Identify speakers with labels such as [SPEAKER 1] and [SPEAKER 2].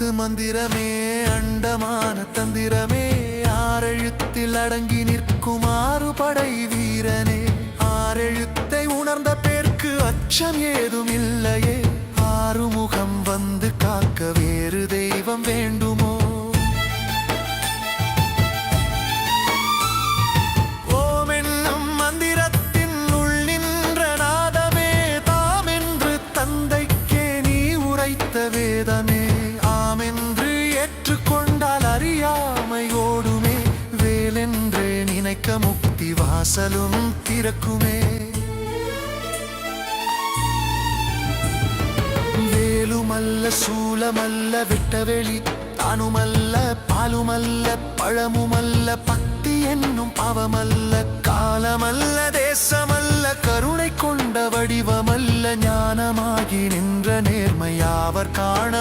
[SPEAKER 1] ஆயிரத்து மந்திரமே அண்டமான தந்திரமே ஆறெழுத்தில் அடங்கி நிற்கும் ஆறுபடை வீரனே ஆறெழுத்தை உணர்ந்த பேர்க்கு அச்சம் ஏதும் இல்லையே ஆறுமுகம் வந்து காக்க வேறு தெய்வம் வேண்டுமோ ஓம் என்னும் மந்திரத்தின் உள் நின்ற நாதமே தாமென்று தந்தைக்கே நீ உரைத்த வேதமே ஆமென்று ஏற்றுக்கொண்டால் அறியாமை ஓடுமே வேலென்றே நினைக்க முக்தி வாசலும் திறக்குமே வேலுமல்ல சூலமல்ல விட்டவெளி தானுமல்ல பாலுமல்ல பழமுமல்ல பக்தி என்னும் பாவமல்ல காலமல்ல தேசமல்ல கருணை கொண்ட வடிவமல்ல ஞானமாகி நின்ற நேர்மையாவர் காண